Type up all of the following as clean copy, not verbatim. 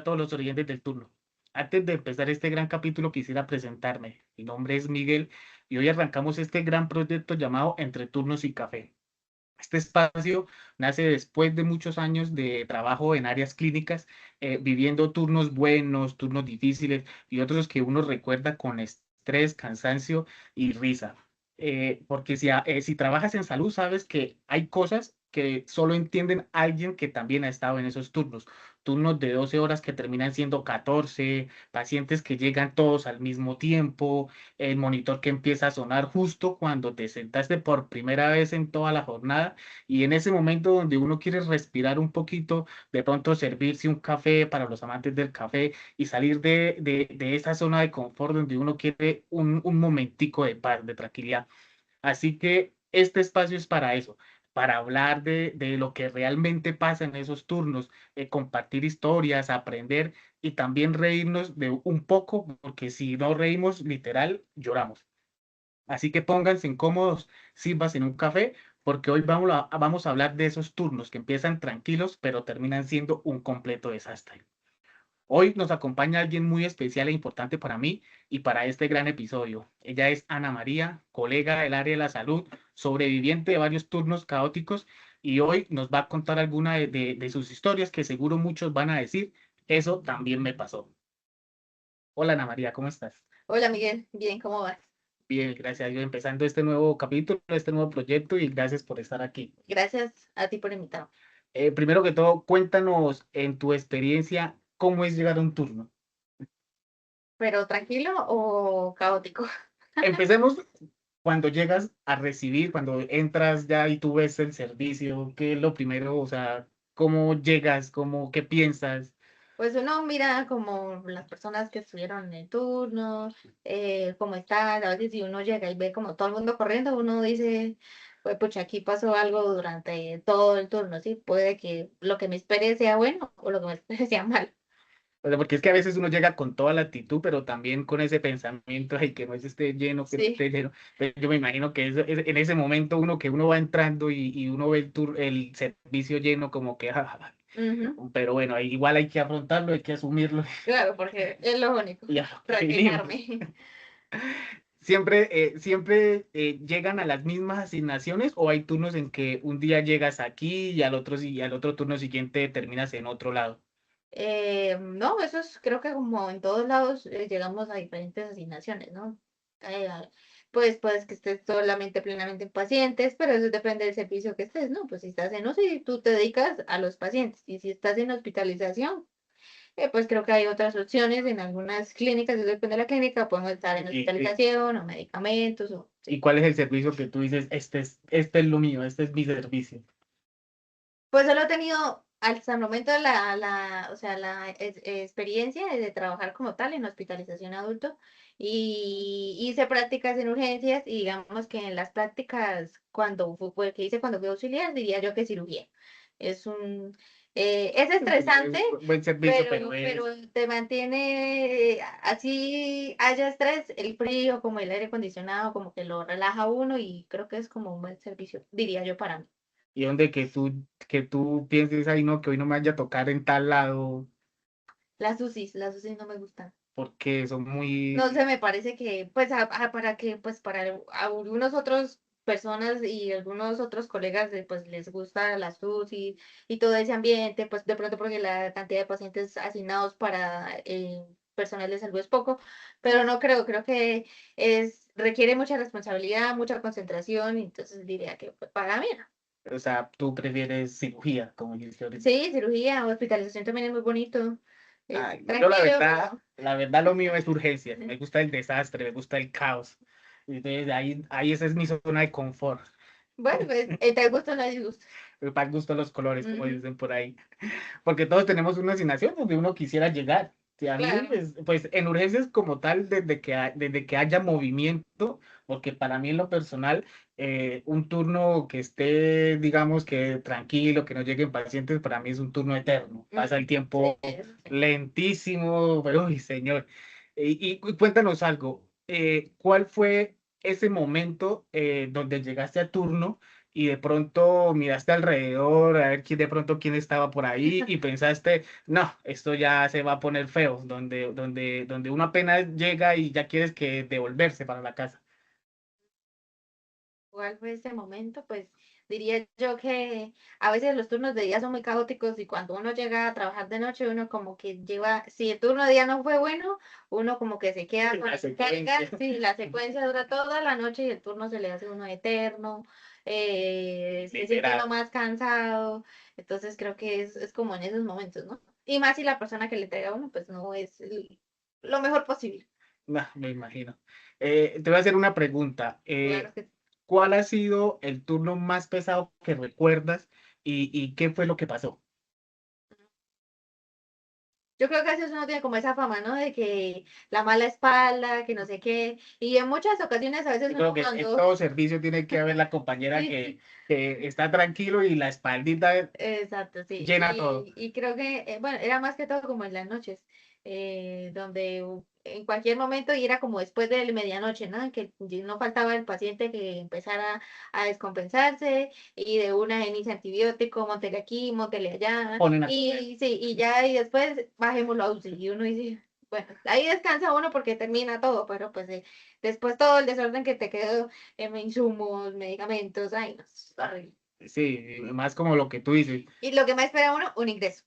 a todos los oyentes del turno. Antes de empezar este gran capítulo, quisiera presentarme. Mi nombre es Miguel y hoy arrancamos este gran proyecto llamado Entre Turnos y Café. Este espacio nace después de muchos años de trabajo en áreas clínicas, viviendo turnos buenos, turnos difíciles y otros que uno recuerda con estrés, cansancio y risa. Porque si trabajas en salud, sabes que hay cosas que solo entienden alguien que también ha estado en esos turnos. Turnos de 12 horas que terminan siendo 14, pacientes que llegan todos al mismo tiempo, el monitor que empieza a sonar justo cuando te sentaste por primera vez en toda la jornada y en ese momento donde uno quiere respirar un poquito, de pronto servirse un café para los amantes del café y salir de esa zona de confort donde uno quiere un momentico de paz, de tranquilidad. Así que este espacio es para eso, para hablar de lo que realmente pasa en esos turnos, compartir historias, aprender y también reírnos de un poco, porque si no reímos, literal, lloramos. Así que pónganse incómodos, sírvanse en un café, porque hoy vamos a hablar de esos turnos que empiezan tranquilos, pero terminan siendo un completo desastre. Hoy nos acompaña alguien muy especial e importante para mí y para este gran episodio. Ella es Ana María, colega del área de la salud, sobreviviente de varios turnos caóticos y hoy nos va a contar alguna de sus historias que seguro muchos van a decir, eso también me pasó. Hola Ana María, ¿cómo estás? Hola Miguel, bien, ¿cómo vas? Bien, gracias a Dios, empezando este nuevo capítulo, este nuevo proyecto y gracias por estar aquí. Gracias a ti por invitarme. Primero que todo, cuéntanos en tu experiencia cómo es llegar a un turno. ¿Pero tranquilo o caótico? Empecemos cuando llegas a recibir, cuando entras ya y tú ves el servicio, ¿qué es lo primero? O sea, ¿cómo llegas? ¿Qué piensas? Pues uno mira como las personas que estuvieron en el turno, cómo están, a veces si uno llega y ve como todo el mundo corriendo, uno dice, pues pucha, aquí pasó algo durante todo el turno, ¿sí? Puede que lo que me espere sea bueno o lo que me espere sea malo. O sea, porque es que a veces uno llega con toda la actitud, pero también con ese pensamiento, ay, que no esté lleno, que no Sí, esté lleno. Pero yo me imagino que en ese momento uno va entrando y uno ve el servicio lleno como que, ujú, pero bueno, igual hay que afrontarlo, hay que asumirlo claro, porque es lo único, y a lo que vinimos. reaccionarme. Siempre llegan a las mismas asignaciones o hay turnos en que un día llegas aquí y al otro turno siguiente terminas en otro lado. No, eso es, creo que como en todos lados llegamos a diferentes asignaciones, ¿no? Pues puedes que estés solamente plenamente en pacientes, pero eso depende del servicio que estés, ¿no? Pues si estás en UCI, tú te dedicas a los pacientes, y si estás en hospitalización, pues creo que hay otras opciones en algunas clínicas, eso depende de la clínica, podemos estar en ¿Y, y, hospitalización o medicamentos, o, y sí. cuál es el servicio que tú dices, este es lo mío, este es mi servicio? Pues solo he tenido hasta el momento o sea, experiencia de trabajar como tal en hospitalización adulto y hice prácticas en urgencias y digamos que en las prácticas que hice cuando fui auxiliar diría yo que cirugía. Es estresante, Buen servicio, pero te mantiene, así haya estrés, el frío como el aire acondicionado como que lo relaja a uno y creo que es como un buen servicio, diría yo para mí. y donde que tú pienses ahí, no, que hoy no me vaya a tocar en tal lado, Las UCIs no me gustan. porque son No muy, sé, me parece que, pues, para que, pues, para algunos otros personas y algunos otros colegas, pues, les gusta las UCI y todo ese ambiente, pues, de pronto porque la cantidad de pacientes asignados para personal de salud es poco, pero no creo que requiere mucha responsabilidad, mucha concentración, y entonces diría que, pues, para mí no. o sea, tú prefieres cirugía, como dijiste ahorita. Sí, cirugía, hospitalización también es muy bonito, es Ay, yo tranquilo, pero... la verdad lo mío es urgencias. Me gusta el desastre, me gusta el caos. Entonces ahí esa es mi zona de confort. Bueno, pues, te gusta o no disgusta. Me para gusto los colores, como Ujú, dicen por ahí. Porque todos tenemos una asignación donde uno quisiera llegar. Si a mí, claro. pues en urgencias como tal, desde que haya movimiento, porque para mí en lo personal, un turno que esté, digamos que tranquilo, que no lleguen pacientes, para mí es un turno eterno. Pasa el Sí, tiempo eso sí. lentísimo, pero, uy, señor. Y cuéntanos algo, ¿cuál fue ese momento donde llegaste a turno y de pronto miraste alrededor a ver quién de pronto quién estaba por ahí y pensaste, no, esto ya se va a poner feo, donde uno apenas llega y ya quieres que devolverse para la casa. ¿Cuál fue ese momento? Pues diría yo que a veces los turnos de día son muy caóticos y cuando uno llega a trabajar de noche, uno como que lleva, si el turno de día no fue bueno, uno como que se queda con La la carga, secuencia. sí, la secuencia dura toda la noche y el turno se le hace uno eterno, se siente uno Literal. más cansado, entonces creo que es como en esos momentos, ¿no? Y más si la persona que le entrega a uno, pues no es lo mejor posible. No, me imagino. Te voy a hacer una pregunta. Claro que ¿Cuál ha sido el turno más pesado que recuerdas y qué fue lo que pasó? yo creo que a veces uno tiene como esa fama, ¿no? De que la mala espalda, que no sé qué. Y en muchas ocasiones, a veces Yo creo uno que en cuando, todo servicio tiene que haber la compañera sí, que está tranquilo y la espaldita exacto, sí. llena todo. Y creo que, bueno, era más que todo como en las noches, donde en cualquier momento, y era como después de medianoche, ¿no? Que no faltaba el paciente que empezara a descompensarse y de una inicia antibiótico, móntele aquí, móntele allá, Ponen a comer. y sí, y ya, y después bajémoslo a UCI, y uno dice, bueno, ahí descansa uno porque termina todo, pero pues después todo el desorden que te quedó en insumos, medicamentos, ay, no, es horrible. Sí, más como lo que tú dices. Y lo que más espera uno, un ingreso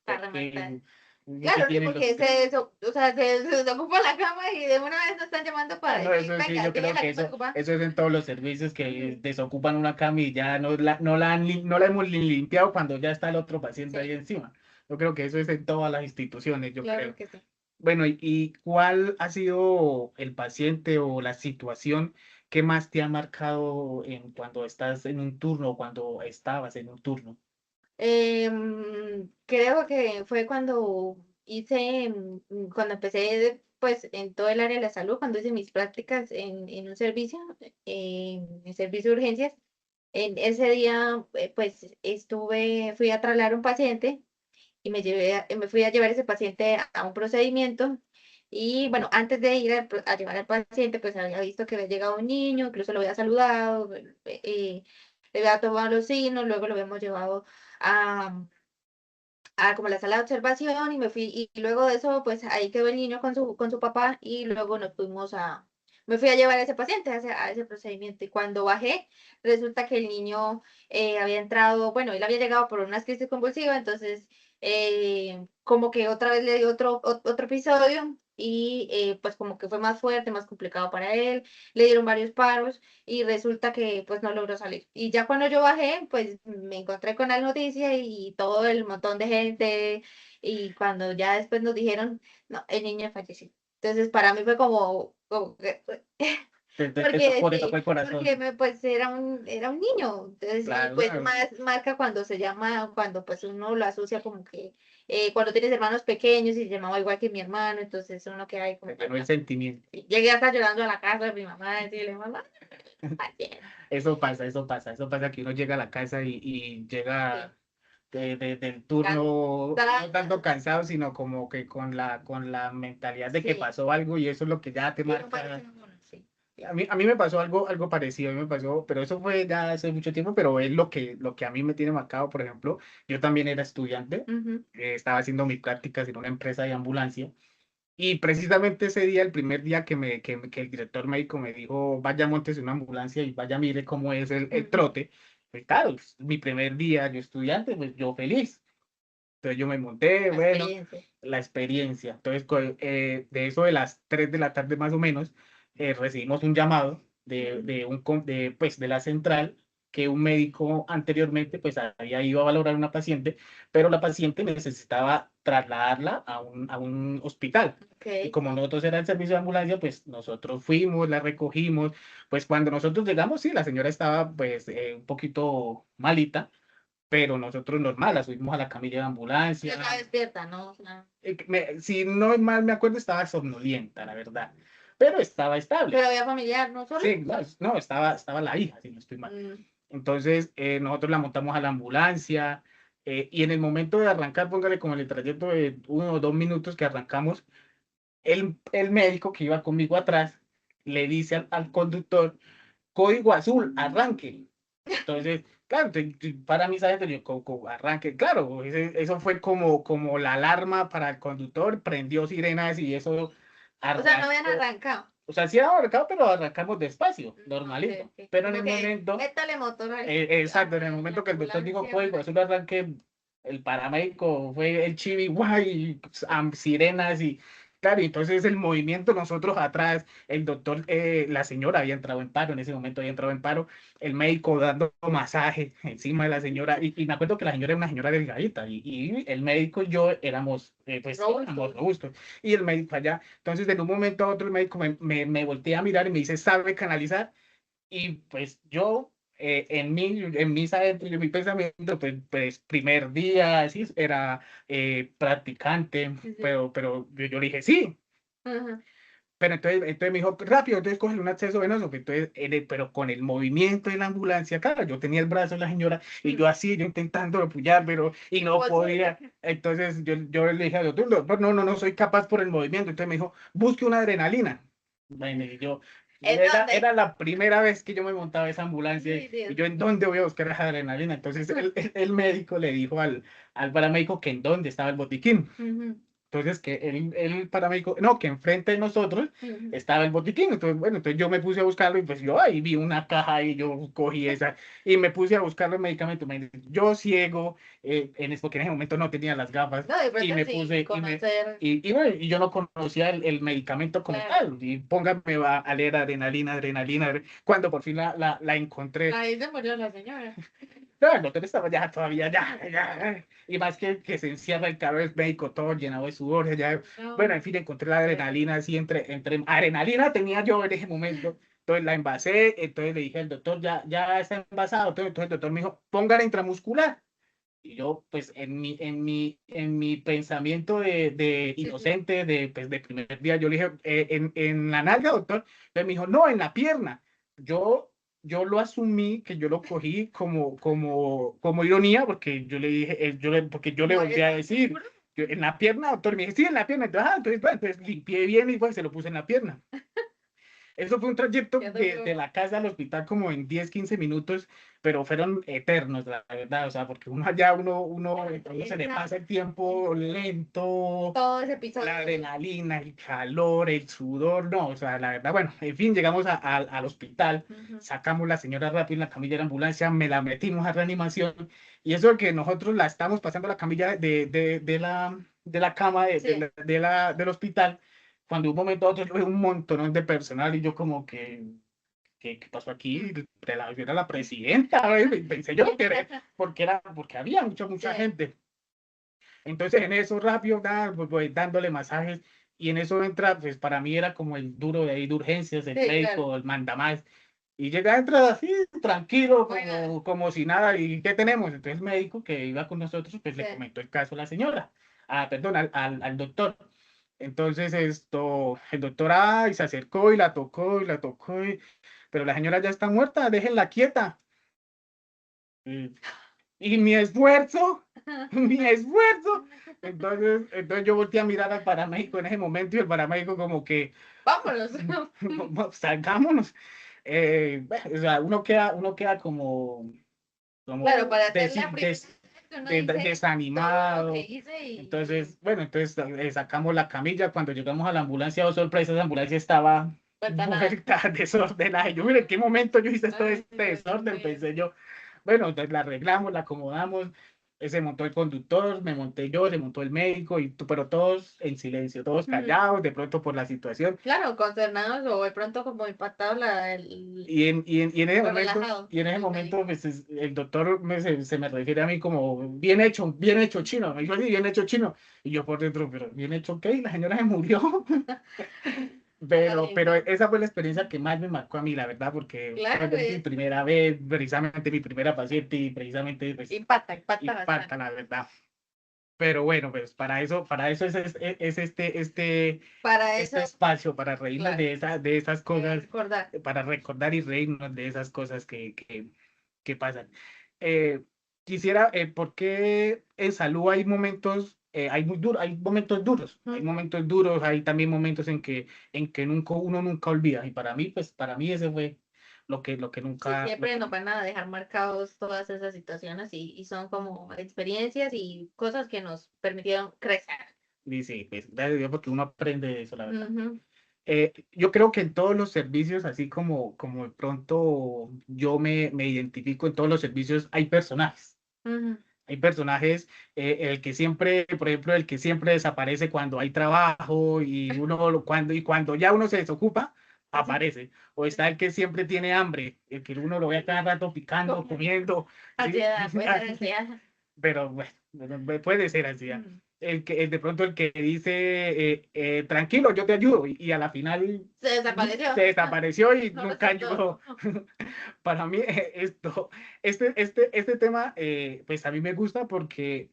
para rematar. Que, que Claro, sí, tienen los... porque o sea, se desocupa la cama y de una vez nos están llamando Ah, para no, decir, eso sí, venga, yo deje creo la que cama eso, ocupada. eso es en todos los servicios que Mm, desocupan una cama y ya no la hemos ni limpiado cuando ya está el otro paciente ahí sí, encima. Yo creo que eso es en todas las instituciones, yo claro creo. que sí. Bueno, y cuál ha sido el paciente o la situación que más te ha marcado en cuando estás en un turno o cuando estabas en un turno? Creo que fue cuando cuando empecé pues en todo el área de la salud, cuando hice mis prácticas en un servicio, en servicio de urgencias. En ese día, pues fui a trasladar un paciente y me fui a llevar ese paciente a un procedimiento. Y bueno, antes de ir a llevar al paciente, pues había visto que había llegado un niño, incluso lo había saludado, le había tomado los signos, luego lo habíamos llevado a, como la sala de observación y me fui, y luego de eso, pues ahí quedó el niño con su papá y luego me fui a llevar a ese paciente a ese procedimiento y cuando bajé, resulta que el niño había entrado, bueno, él había llegado por unas crisis convulsivas, entonces como que otra vez le dio otro episodio y pues como que fue más fuerte, más complicado para él, le dieron varios paros y resulta que pues no logró salir. Y ya cuando yo bajé, pues me encontré con la noticia y todo el montón de gente y cuando ya después nos dijeron, no, el niño falleció. Entonces para mí fue como que, Te tocó, porque te tocó sí, el corazón. porque pues era un niño. Entonces, y Claro, pues claro. más marca cuando pues uno lo asocia como que cuando tienes hermanos pequeños y se llamaba igual que mi hermano, entonces uno queda ahí Te como, ganó el no. sentimiento. Sí, llegué hasta llorando a la casa de mi mamá, a decirle, mamá, falleció. Eso pasa, eso pasa que uno llega a la casa y Sí. llega del turno no tanto Cansada, cansado, sino como que con la mentalidad de que sí, pasó algo y eso es lo que ya te sí, me parece marca. muy bueno, sí. A mí me pasó algo parecido, a mí me pasó, pero eso fue ya hace mucho tiempo, pero es lo que a mí me tiene marcado, por ejemplo, yo también era estudiante, Ujú, estaba haciendo mis prácticas en una empresa de ambulancia y precisamente ese día, el primer día que el director médico me dijo, vaya, montes una ambulancia y vaya, mire cómo es el ujú. trote, pues claro, es mi primer día, yo estudiante, pues yo feliz. Entonces yo me monté, La bueno, experiencia. la experiencia. Entonces, de eso de las 3 de la tarde más o menos, recibimos un llamado Ujú, pues, de la central que un médico anteriormente pues había ido a valorar a una paciente, pero la paciente necesitaba trasladarla a un hospital. ok, Y como sí. nosotros era el servicio de ambulancia, pues nosotros fuimos, la recogimos. Pues cuando nosotros llegamos, sí, la señora estaba pues un poquito malita, pero nosotros normal, la subimos a la camilla de Ya ambulancia. estaba despierta, ¿no? O sea, Si no mal me acuerdo, estaba somnolienta, la verdad, pero estaba estable. pero había familiar, ¿no solo? Sí, no, estaba la hija, si no estoy mal. Mm, Entonces, nosotros la montamos a la ambulancia y en el momento de arrancar, póngale como en el trayecto de 1 o 2 minutos que arrancamos, el médico que iba conmigo atrás le dice al conductor, código azul, arranque. Entonces, claro, para mí, ¿sabes? Yo, arranque, claro, eso fue como la alarma para el conductor, prendió sirenas y eso O sea, no habían arrancó. arrancado. O sea, sí era arrancado, pero arrancamos despacio, Ok, normalito. ok. Pero en Como el que momento, métale motor exacto, en el la momento que el doctor dijo ambulancia código para azul, arranque, el paramédico fue el chivi, guay, sirenas y. Claro, y entonces el movimiento, nosotros atrás, el doctor, la señora había entrado en paro, en ese momento había entrado en paro, el médico dando masaje encima de la señora, y me acuerdo que la señora era una señora delgadita, y el médico y yo éramos, pues, éramos robustos. robustos, y el médico allá, entonces de un momento a otro el médico me voltea a mirar y me dice, ¿sabe canalizar? Y pues yo, en mi, adentro, en mi pensamiento, pues primer día, así, era practicante, Sí, sí. pero yo le dije, sí. Ajá. Pero entonces me dijo, rápido, entonces coge un acceso venoso, que entonces, pero con el movimiento de la ambulancia, claro, yo tenía el brazo de la señora y yo así, yo intentando apoyar, pero, y no Imposible. podía. Entonces yo le dije al doctor, doctor, no, no, no soy capaz por el movimiento. Entonces me dijo, busque una adrenalina. Bueno, y yo, ¿En era dónde? la primera vez que yo me montaba esa ambulancia Ay, y Dios yo, ¿en mío. dónde voy a buscar esa adrenalina? Entonces el médico le dijo al paramédico que en dónde estaba el botiquín. Ujú, Entonces, que el paramédico, no, que enfrente de nosotros ujú. estaba el botiquín. Entonces, bueno, entonces yo me puse a buscarlo y pues yo ahí vi una caja y yo cogí esa y me puse a buscar los medicamentos. Yo ciego, porque en ese momento no tenía las gafas No, de y pronto me sí, puse conocer, bueno, y yo no conocía el medicamento como claro. tal. Y póngame a leer adrenalina, adrenalina, cuando por fin la encontré. Ahí se murió la señora. No, el doctor estaba ya todavía, ya. Y más que se encierra el cabello médico todo llenado de sudor, ya. Bueno, No, en fin, encontré la terrible. adrenalina así entre adrenalina tenía yo en ese momento. Entonces la envasé, entonces le dije al doctor, ya está envasado. Entonces el doctor me dijo, póngala intramuscular. Y yo, pues, en mi pensamiento de Sí, sí. inocente, pues, de primer día, yo le dije, en la nalga, doctor. Entonces me dijo, no, en la pierna. Yo, yo lo asumí, que yo lo cogí como ironía, porque yo le dije, porque yo le No, volví a ¿estás decir, seguro? en la pierna, doctor. Y me dice, sí, en la pierna. Entonces, entonces, bueno, entonces limpié bien y pues se lo puse en la pierna. Eso fue un trayecto Ya de dolió. la casa al hospital como en 10 15 minutos, pero fueron eternos, la verdad. O sea, porque uno allá, uno se le Esa, pasa el tiempo lento, todo ese la episodio. adrenalina, el calor, el sudor, no, o sea, la verdad, bueno, en fin, llegamos al hospital, Ujú. sacamos la señora rápido en la camilla de la ambulancia, me la metimos a reanimación, y eso que nosotros la estamos pasando a la camilla de la cama Sí. del hospital, cuando de un momento a otro fue un montón de personal, y yo como que, ¿qué pasó aquí? Era la presidenta, ¿eh? Pensé yo que era, porque había mucha Sí, gente. Entonces en eso rápido, nada, pues, dándole masajes y en eso entra, pues para mí era como el duro de ahí de urgencias, el sí, claro. médico, el mandamás. Y llega, entra así, tranquilo, Buena. como si nada. ¿Y qué tenemos? Entonces el médico que iba con nosotros, pues Sí. le comentó el caso a la señora, perdón, al doctor. Entonces el doctor, ay, se acercó y la tocó y la tocó, pero la señora ya está muerta, déjenla quieta. Y mi esfuerzo, mi esfuerzo. Entonces yo volteé a mirar al paramédico en ese momento y el paramédico como que, Vámonos. salgámonos. Bueno, o sea, uno queda como Claro, para hacer la primera vez que uno dice todo lo que desanimado. hice y Entonces, bueno, entonces sacamos la camilla. Cuando llegamos a la ambulancia, oh sorpresa, esa ambulancia estaba falta nada. vuelta desordenada. Y yo, mire, ¿en qué momento yo hice todo Ay, este Dios desorden? mío. Pensé yo. Bueno, entonces la arreglamos, la acomodamos. Se montó el conductor, me monté yo, se montó el médico, pero todos en silencio, todos Ujú. callados, de pronto por la situación. Claro, consternados o de pronto como impactados Y en ese pero momento, relajados y en ese el momento, médico. pues, el doctor se me refiere a mí como bien hecho chino. Me dijo así, bien hecho chino. Y yo por dentro, pero bien hecho, ¿qué? Y la señora se murió. Ay, Pero no. esa fue la experiencia que más me marcó a mí, la verdad, porque Claro, fue mi primera vez, precisamente mi primera paciente y precisamente, pues, impacta, impacta impacta, bastante. la verdad. Pero bueno, pues para eso es Para este eso, espacio, para reírnos claro, de esas cosas, recordar. para recordar y reírnos de esas cosas que pasan. Eh, quisiera, ¿por qué en salud hay momentos, hay momentos duros, hay Ujú. momentos duros, hay también momentos en que nunca, uno nunca olvida, y para mí, pues, para mí ese fue lo que Sí, nunca, lo siempre nos que, van a dejar marcados todas esas situaciones y son como experiencias y cosas que nos permitieron crecer. dice, pues, gracias a Dios, porque uno aprende de eso, la verdad. Ujú, Yo creo que en todos los servicios, así como de pronto yo me identifico en todos los servicios, hay personajes. ujú. Hay personajes, el que siempre, por ejemplo, el que siempre desaparece cuando hay trabajo y y cuando ya uno se desocupa, Sí, aparece. O está el que siempre tiene hambre, el que uno lo ve a cada rato picando, como comiendo, ¿sí? ansiedad, puede ser ansiedad. Pero bueno, puede ser así. ¿Ya? Ujú. De pronto el que dice, tranquilo, yo te ayudo, y a la final Se desapareció, se desapareció y no nunca resultó. ayudó. Para mí, este tema, pues a mí me gusta porque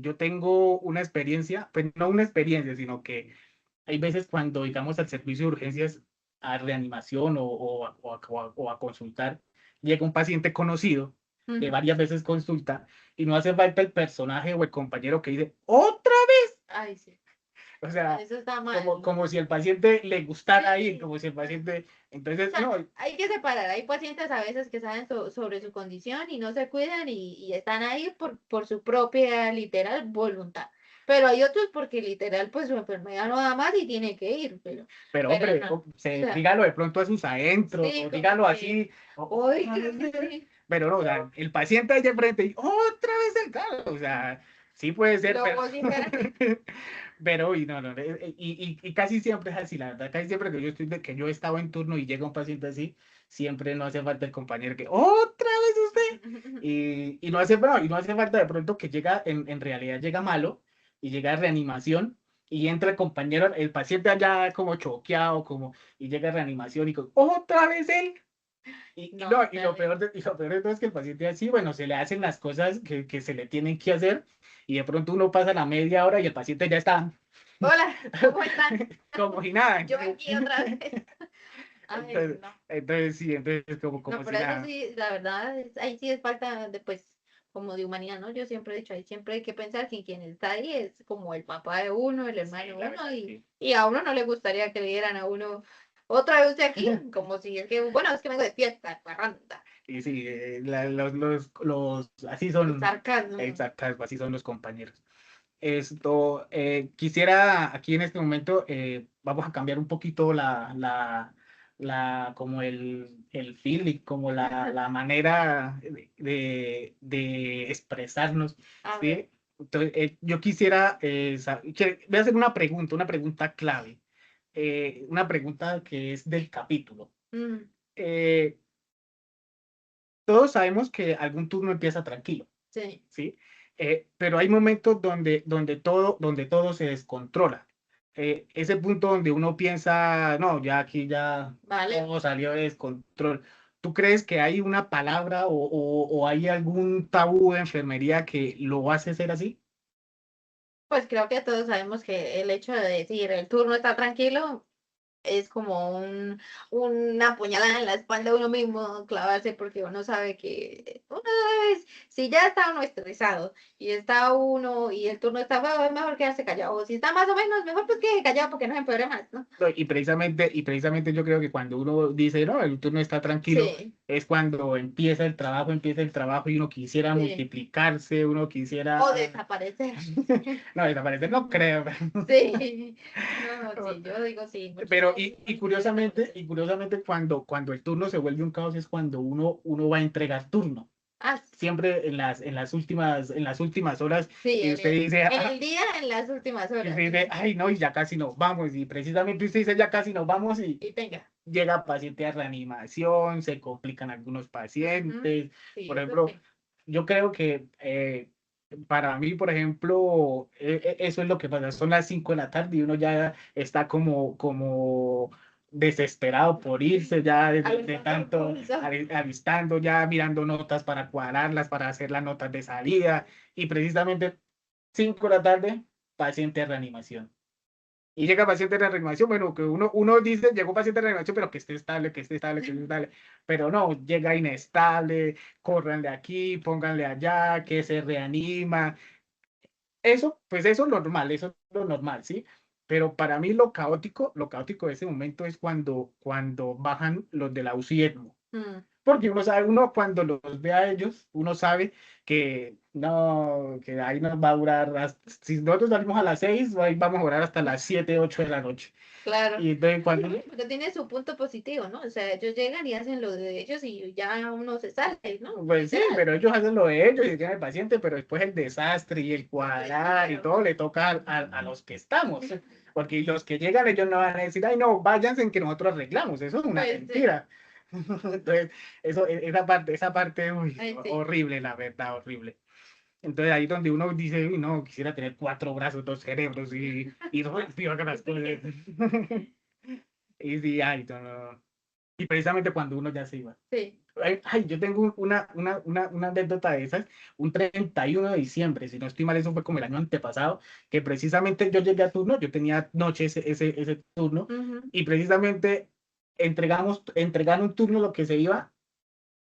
yo tengo una experiencia, pues no una experiencia, sino que hay veces cuando, digamos, al servicio de urgencias, a reanimación o a consultar, llega un paciente conocido, que Ujú. varias veces consulta, y no hace falta el personaje o el compañero que dice, ¡otra! Ay, sí, O sea, eso está mal. como si el paciente le gustara ir, Sí. como si el paciente, O entonces, sea, no, hay que separar. Hay pacientes a veces que saben sobre su condición y no se cuidan y están ahí por su propia literal voluntad. Pero hay otros porque literal, pues su enfermedad no da más y tiene que ir. pero Pero hombre, no. O sea, dígalo de pronto a sus adentros, sí, o como dígalo que, así, uy, otra vez él". sí. Pero no, o sea, el paciente ahí de frente y otra vez el caso, o sea, sí puede ser, Lo pero, vocifera. pero, y no, no, y casi siempre es así, la verdad, casi siempre que que yo he estado en turno y llega un paciente así, siempre no hace falta el compañero que, otra vez usted, y no hace, bueno, y no hace falta de pronto que llega, en realidad llega malo, y llega a reanimación, y entra el compañero, el paciente allá como choqueado, como, y llega a reanimación y con, otra vez él. No, No, terrible. y lo peor de todo es que el paciente así, bueno, se le hacen las cosas que se le tienen que hacer, y de pronto uno pasa la media hora y el paciente ya está Hola, ¿cómo están? como si nada. Yo aquí otra vez. Ay, Entonces, no. sí, entonces No, como si pero eso nada. sí, la verdad, ahí sí es falta de, pues, como de humanidad, ¿no? Yo siempre he dicho, ahí siempre hay que pensar que quien está ahí es como el papá de uno, el Sí, hermano de la uno, verdad, sí. y a uno no le gustaría que le dieran a uno otra vez usted aquí, como si es que, bueno, es que vengo de fiesta, parranda, Y sí, así el son, sarcasmo. exacto, así son los compañeros. Quisiera aquí en este momento, vamos a cambiar un poquito como el feeling, como la manera de expresarnos, A ver, ¿sí? Entonces, yo quisiera, voy a hacer una pregunta clave, una pregunta que es del capítulo. mm, Eh, Todos sabemos que algún turno empieza tranquilo, sí, ¿sí? Pero hay momentos donde todo se descontrola. Ese punto donde uno piensa, no, ya aquí ya vale. todo salió de descontrol. ¿Tú crees que hay una palabra o hay algún tabú de enfermería que lo hace ser así? Pues creo que todos sabemos que el hecho de decir el turno está tranquilo es como una puñalada en la espalda de uno mismo clavarse porque uno sabe que una vez, si ya está uno estresado y está uno y el turno está bajo, es mejor quedarse callado. O si está más o menos, mejor pues quede callado porque no se empeore más, ¿no? No, y precisamente yo creo que cuando uno dice, no, el turno está tranquilo, Sí, es cuando empieza el trabajo y uno quisiera sí. multiplicarse, uno O quisiera... desaparecer. No, desaparecer no creo. Sí, no, sí, yo digo sí, muchas Pero, veces y uno quiere curiosamente, desaparecer. cuando el turno se vuelve un caos es cuando uno va a entregar turno. Ah, Siempre en las últimas horas, sí, y usted dice, en el día, en las últimas y usted horas. dice, ay, no, y ya casi nos vamos. Y precisamente usted dice, ya casi nos vamos, y Y tenga. llega paciente a reanimación, se complican algunos Ujú, pacientes. sí, Por eso ejemplo, sí. yo creo que para mí, por ejemplo, eso es lo que pasa. Son las 5 de la tarde y uno ya está como desesperado por irse ya de Alzando el tanto pulso. alistando, ya mirando notas para cuadrarlas, para hacer las notas de salida. Y precisamente 5 de la tarde, paciente de reanimación. Y llega paciente de reanimación, bueno, que uno dice, llegó paciente de reanimación, pero que esté estable, que esté estable, que esté estable. Pero no, llega inestable, córranle aquí, pónganle allá, que se reanima. Eso, pues eso es normal, eso es lo normal, ¿sí? Pero para mí lo caótico de ese momento es cuando bajan los de la UCI ECMO. Mm, Porque uno sabe, uno cuando los ve a ellos, uno sabe que no, que ahí nos va a durar, si nosotros salimos a las 6, ahí vamos a durar hasta las 7, 8 de la noche. claro. Y entonces cuando, Pero tiene su punto positivo, ¿no? O sea, ellos llegan y hacen lo de ellos y ya uno se sale, ¿no? pues sí, Literal. pero ellos hacen lo de ellos y tienen el paciente, pero después el desastre y el Pues cuadrar y claro. todo le toca a los que estamos. Porque los que llegan, ellos no van a decir, ay, no, váyanse en que nosotros arreglamos. Eso es una Pues sí. mentira. Entonces, esa parte, uy, Ay, sí. horrible, la verdad, horrible. Entonces ahí donde uno dice, uy, no, quisiera tener 4 brazos, 2 cerebros y rápido hagan las cosas. Y sí, ay, no, no. Y precisamente cuando uno ya se iba. Sí. Ay, yo tengo una anécdota de esas, un 31 de diciembre, si no estoy mal, eso fue como el año antepasado, que precisamente yo llegué a turno, yo tenía noche ese turno, Ujú. y precisamente entregaron un turno lo que se iba,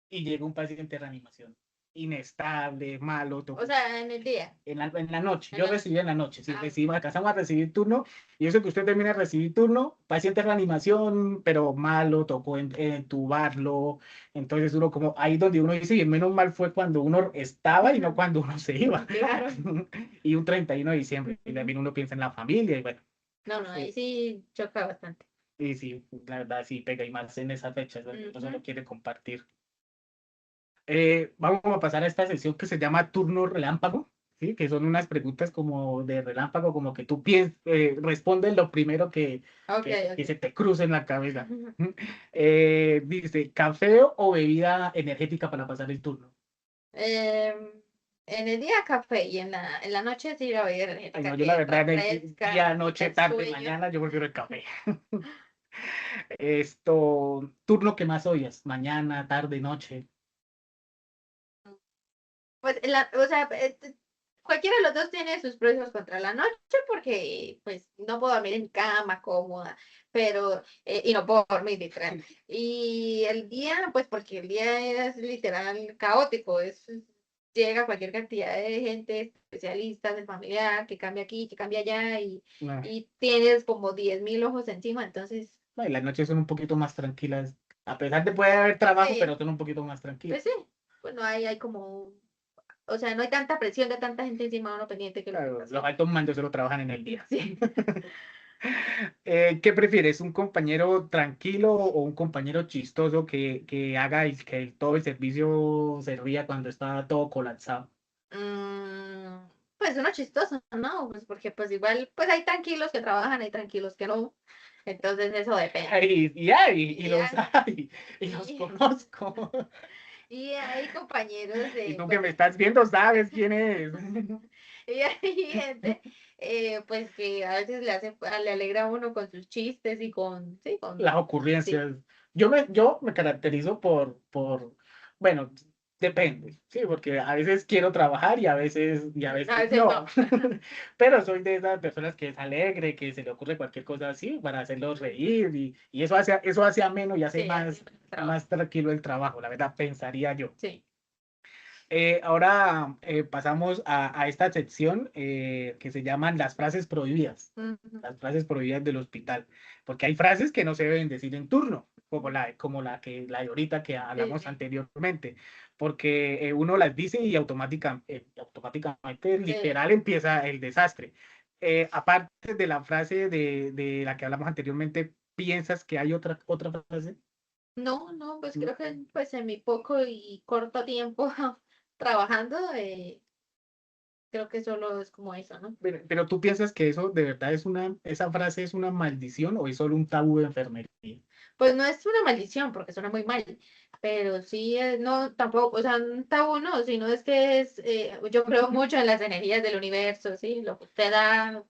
y llegó un paciente de reanimación, inestable, malo, O sea, en el día. en la noche, En yo la noche. recibí en la noche, sí, Ah, recibí, alcanzamos a recibir turno, y eso que usted termina de recibir turno, paciente de reanimación, pero malo, tocó entubarlo, entonces uno como, ahí donde uno dice, y menos mal fue cuando uno estaba y no cuando uno se iba, claro. y un 31 de diciembre, y también uno piensa en la familia, y bueno, No, no, ahí eh, sí choca bastante. y sí, la verdad sí pega, y más en esa fecha, no se Ujú. lo quiere compartir. Vamos a pasar a esta sesión que se llama turno relámpago, ¿sí? Que son unas preguntas como de relámpago, como que tú respondes lo primero Ok, que ok. se te cruce en la cabeza. Dice, ¿café o bebida energética para pasar el turno? Em, en el día café y en la noche sí la bebida Ay, energética no, yo la que verdad, en el refresca, día, quita noche, el tarde, sueño. mañana, yo prefiero el café. Turno que más odias, mañana, tarde, noche. Pues, o sea, cualquiera de los dos tiene sus pros y sus contras. La noche porque, pues, no puedo dormir en cama cómoda, pero, y no puedo dormir literal. Y el día, pues, porque el día es literal caótico, llega cualquier cantidad de gente, especialistas, el familiar, que cambia aquí, que cambia allá, No, y tienes como 10.000 ojos encima, entonces, no, y las noches son un poquito más tranquilas. A pesar de puede haber trabajo, sí, pero son un poquito más tranquilas. pues sí, pues no hay como, o sea, no hay tanta presión de tanta gente encima de uno pendiente que lo que está Claro, los haciendo. altos mandos solo trabajan en el día. Sí. ¿Qué prefieres? ¿Un compañero tranquilo o un compañero chistoso que haga y que todo el servicio se ría cuando está todo colapsado? Pues uno chistoso, ¿no? Pues porque pues igual, pues hay tranquilos que trabajan, hay tranquilos que no. Entonces eso depende. Y Y los hay, hay, y los y, conozco. y hay compañeros Y de, tú que pues, me estás viendo sabes quién es. y hay gente, pues que a veces le alegra a uno con sus chistes y con, sí, Las sí, ocurrencias. Yo me caracterizo bueno, depende, sí, porque a veces quiero trabajar y a a veces veces no. no. Pero soy de esas personas que es alegre, que se le ocurre cualquier cosa así para hacerlos reír y eso hace ameno y hace Sí, así más, trabajo. más tranquilo el trabajo, la verdad, pensaría yo. Sí. Ahora pasamos a esta sección que se llaman las frases prohibidas, Ujú. las frases prohibidas del hospital, porque hay frases que no se deben decir en turno, como la de ahorita que Sí, hablamos sí. anteriormente, porque uno las dice y automáticamente, Sí. literal, empieza el desastre. Aparte de la frase de la que hablamos anteriormente, ¿piensas que hay otra frase? No, no, pues creo que pues en mi poco y corto tiempo trabajando, creo que solo es como eso, ¿no? Pero tú piensas que eso de verdad esa frase es una maldición o es solo un tabú de enfermería. Pues no es una maldición porque suena muy mal, pero sí, no, tampoco, o sea, un tabú no, sino es que yo creo mucho en las energías del universo, ¿sí? Lo que usted da,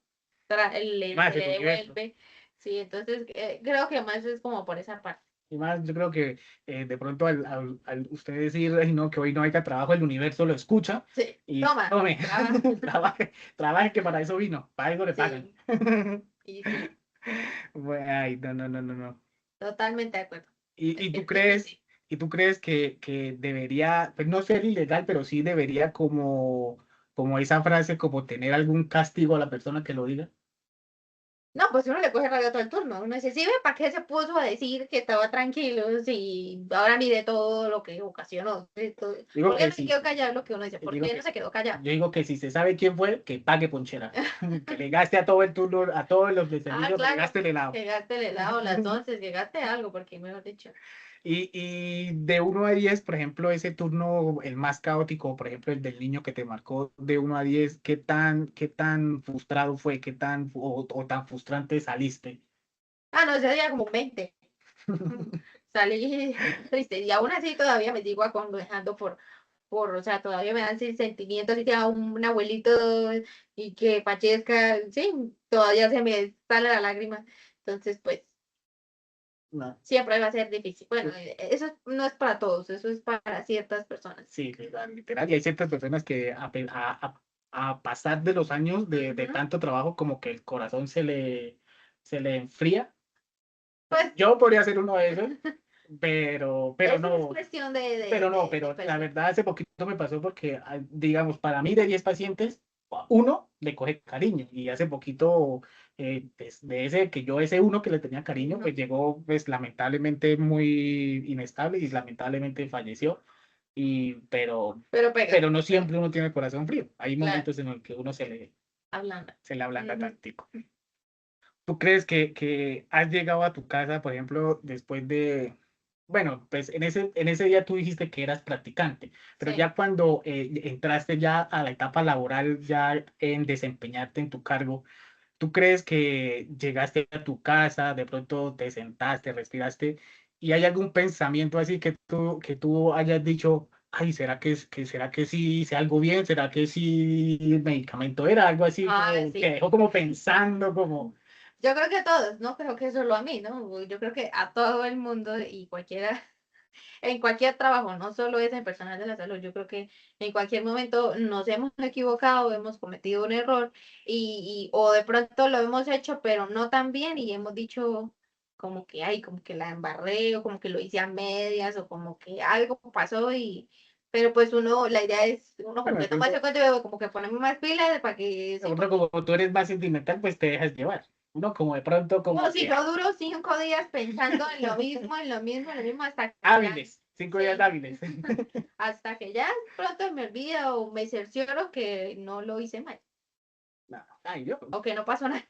Más se le el universo. devuelve, sí, entonces creo que más es como por esa parte. Y más, yo creo que de pronto al usted decir, "Ay, no, que hoy no haya trabajo, el universo lo escucha Sí, y toma, tome, trabaja, trabaje, trabaje que para eso vino, para eso le pagan. sí. Y sí, Ay, no, no, no, no, no. totalmente de acuerdo. ¿Y, y tú crees, Definitivamente. y tú crees que debería, pues no ser ilegal, pero sí debería como esa frase, como tener algún castigo a la persona que lo diga? No, pues uno le coge rabia todo el turno. Uno dice, sí, ve, ¿para qué se puso a decir que estaba tranquilo si ahora mire todo lo que ocasionó? Sí, Digo ¿por qué que no se sí, quedó callado? Lo que uno dice, ¿por digo qué no que, se quedó callado? yo digo que si se sabe quién fue, que pague ponchera. Que le gaste a todo el turno, a todos los de Ah, servicio, que le claro, gaste el helado. llegaste el helado, las 11, llegaste algo, porque mejor dicho. Y de 1 a 10, por ejemplo, ese turno, el más caótico, por ejemplo, el del niño que te marcó de 1 a 10, ¿qué tan frustrado fue? ¿O tan frustrante saliste? Ah, no, ese día como 20. Salí triste y aún así todavía me sigo acongojando o sea, todavía me dan sentimientos, así que a un abuelito y que fallezca, sí, todavía se me sale la lágrima. Entonces, pues, No, siempre va a ser difícil. Bueno, eso no es para todos, eso es para ciertas personas. sí, literal, literal. Y hay ciertas personas que a pasar de los años de Ujú. tanto trabajo, como que el corazón se le enfría. Pues, Yo podría ser uno de esos, pero eso es no. cuestión Pero no, de pero la persona. verdad hace poquito me pasó porque, digamos, para mí de 10 pacientes, uno le coge cariño. Y hace poquito, pues, ese uno que le tenía cariño, Ujú. pues llegó, pues lamentablemente muy inestable y lamentablemente falleció. Pero Pero pega, no pega, siempre uno tiene el corazón frío. Hay claro, momentos en los que uno hablando. se le ablanda Ujú. tantico. ¿Tú crees que has llegado a tu casa, por ejemplo, después de, bueno, pues en ese día tú dijiste que eras practicante, pero Sí. ya cuando entraste ya a la etapa laboral, ya en desempeñarte en tu cargo, ¿tú crees que llegaste a tu casa, de pronto te sentaste, respiraste y hay algún pensamiento así que tú hayas dicho, ay, será que sí hice algo bien? ¿Será que sí el medicamento era algo así Ah, como que sí. dejó como pensando como... Yo creo que a todos, no creo que solo a mí, ¿no? Yo creo que a todo el mundo y cualquiera, en cualquier trabajo, no solo es en personal de la salud, yo creo que en cualquier momento nos hemos equivocado, hemos cometido un error o de pronto lo hemos hecho, pero no tan bien y hemos dicho como que, ay, como que la embarré o como que lo hice a medias o como que algo pasó pero pues la idea es, uno como Bueno, de que toma ese pronto, cuento, como que ponemos más pilas para que de sí, pronto como tú eres más sentimental, pues te dejas llevar. Uno como de pronto no, como si que yo duro 5 días pensando en lo mismo, en lo mismo, en lo mismo, hasta que ya, hábiles, 5 días sí, hábiles. hasta que ya pronto me olvida o me cercioro que no lo hice mal, No, ay, yo, o que no pasó nada,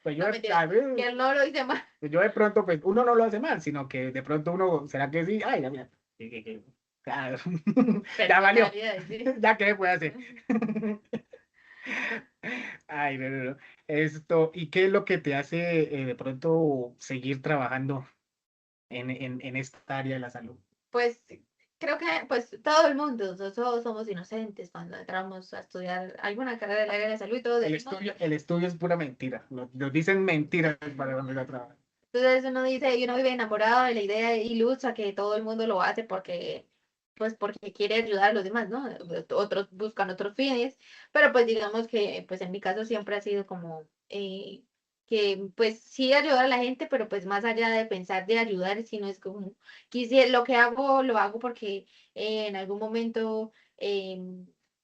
pues yo, no mentiras, que no lo hice mal, de pronto, pues uno no lo hace mal, sino que de pronto uno, ¿será que sí? Ay, ya, mira, claro, ya valió, personalidad, ¿sí? ya qué puede hacer. Ay, no, no, no. ¿Y qué es lo que te hace de pronto seguir trabajando en esta área de la salud? Pues creo que pues todo el mundo, todos somos inocentes cuando entramos a estudiar alguna carrera del área de salud y todos El decimos, estudio, el estudio es pura mentira. Nos dicen mentiras para donde a trabajar. entonces uno dice, y uno vive enamorado de la idea ilusa que todo el mundo lo hace pues porque quiere ayudar a los demás, ¿no? Otros buscan otros fines, pero pues digamos que, pues en mi caso siempre ha sido como que, pues sí ayudar a la gente, pero pues más allá de pensar de ayudar, sino es como, quisiera, lo que hago, lo hago porque en algún momento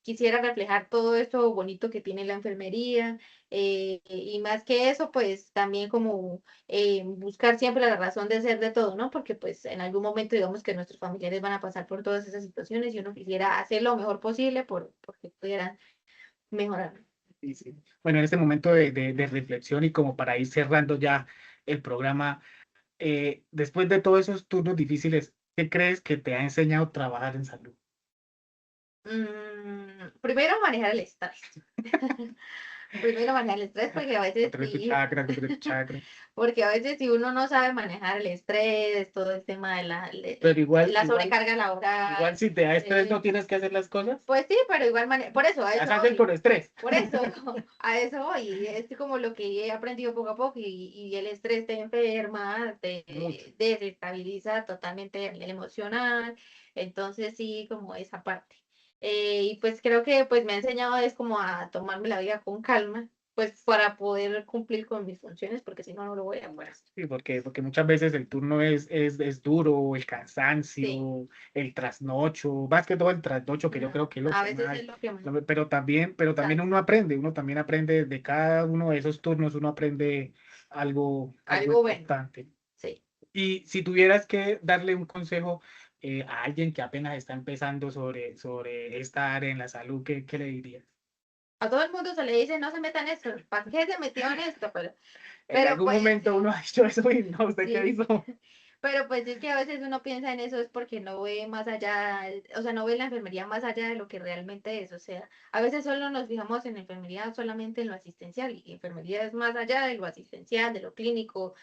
quisiera reflejar todo esto bonito que tiene la enfermería, y más que eso, pues también como buscar siempre la razón de ser de todo, ¿no? Porque pues en algún momento digamos que nuestros familiares van a pasar por todas esas situaciones y uno quisiera hacer lo mejor posible porque pudieran mejorar. Sí, sí. Bueno, en este momento de reflexión y como para ir cerrando ya el programa, después de todos esos turnos difíciles, ¿qué crees que te ha enseñado a trabajar en salud? Primero manejar el estrés. Primero manejar el estrés porque a veces Controlar tu sí, chakra, controlar tu chakra. porque a veces si uno no sabe manejar el estrés, todo el tema de Pero igual, la igual, sobrecarga igual laboral, si te da estrés no eh, tienes que hacer las cosas, pues sí, pero igual, por eso, a las eso haces voy. con estrés. Por eso, a eso voy. Es como lo que he aprendido poco a poco y el estrés te enferma, Mucho. te desestabiliza totalmente a nivel emocional. Entonces sí, como esa parte. Y pues creo que pues me ha enseñado es como a tomarme la vida con calma. pues para poder cumplir con mis funciones, porque si no, no lo voy a poder hacer. Sí, porque muchas veces el turno es duro, el Sí, cansancio, el trasnocho, más que todo el trasnocho, que yo creo que es lo a que veces más, es lo que más pero también cansa. uno también aprende de cada uno de esos turnos, uno aprende algo Algo bueno, importante. sí. Y si tuvieras que darle un consejo a alguien que apenas está empezando sobre esta área en la salud, ¿qué le dirías? A todo el mundo se le dice, no se meta en esto, ¿para qué se metió en esto? En Pero algún pues momento uno ha dicho eso y no, ¿usted qué sí, hizo? pero pues es que a veces uno piensa en eso es porque no ve más allá, o sea, no ve la enfermería más allá de lo que realmente es, o sea, a veces solo nos fijamos en enfermería solamente en lo asistencial y enfermería es más allá de lo asistencial, de lo clínico,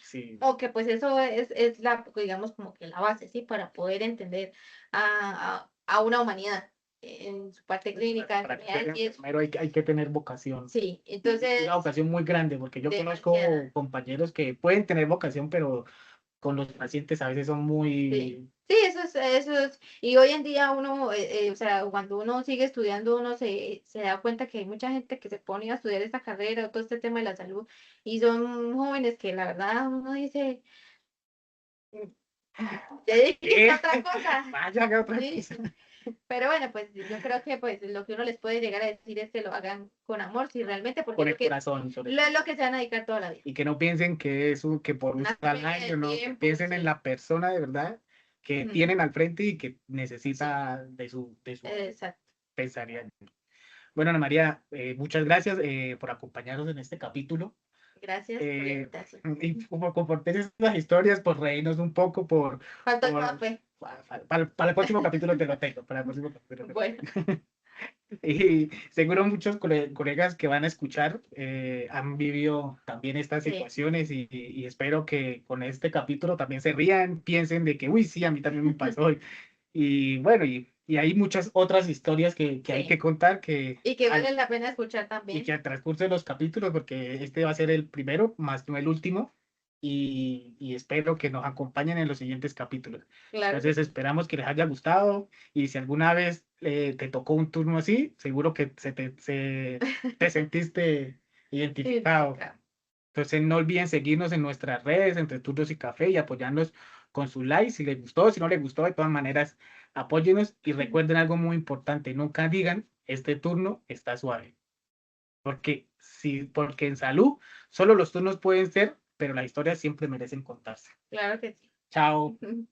Sí, o que pues eso es la, digamos, como que la base, ¿sí? Para poder entender a una humanidad en su parte clínica, para que ser enfermedades y eso. enfermero hay que tener vocación. Sí, Y una entonces, vocación muy grande, porque yo conozco demasiada. compañeros que pueden tener vocación, pero con los pacientes a veces son Sí, muy... sí, y hoy en día uno, o sea, cuando uno sigue estudiando, uno se da cuenta que hay mucha gente que se pone a estudiar esta carrera o todo este tema de la salud, y son jóvenes que la verdad uno dice, dedíquese a ¿Qué? otra cosa. Vaya que otra Sí, cosa. pero bueno, pues yo creo que pues lo que uno les puede llegar a decir es que lo hagan con amor, si realmente, porque Con el corazón, sobre todo. es lo que se van a dedicar toda la vida. Y que no piensen que que por un Una pérdida de salario, no, que tiempo, piensen en sí. la persona de verdad que Ujú, tienen al frente y que sí, necesita de su exacto. pensamiento. Bueno, Ana María, muchas gracias por acompañarnos en este capítulo. Gracias por la eh, invitación. y por compartir estas historias, por reírnos un poco, ¿Cuánto por café? para el próximo capítulo te lo tengo, para el próximo capítulo te lo Bueno, tengo. Y seguro muchos colegas que van a escuchar han vivido también estas sí. situaciones y espero que con este capítulo también se rían, piensen de que, uy, sí, a mí también me pasó. Y bueno, y hay muchas otras historias que hay que Sí, contar y que vale la pena escuchar y que también. al transcurso de los capítulos, porque este va a ser el primero, más no el último, y espero que nos acompañen en los siguientes capítulos. Claro que Entonces sí. esperamos que les haya gustado y si alguna vez te tocó un turno así, seguro que te sentiste identificado. Identificado. Entonces no olviden seguirnos en nuestras redes, entre Turnos y Café, y apoyarnos con su like si les gustó, si no les gustó, de todas maneras, apóyenos y recuerden algo muy importante, nunca digan, este turno está suave. Porque en salud solo los turnos pueden ser, pero las historias siempre merecen contarse. Claro que Chao. sí.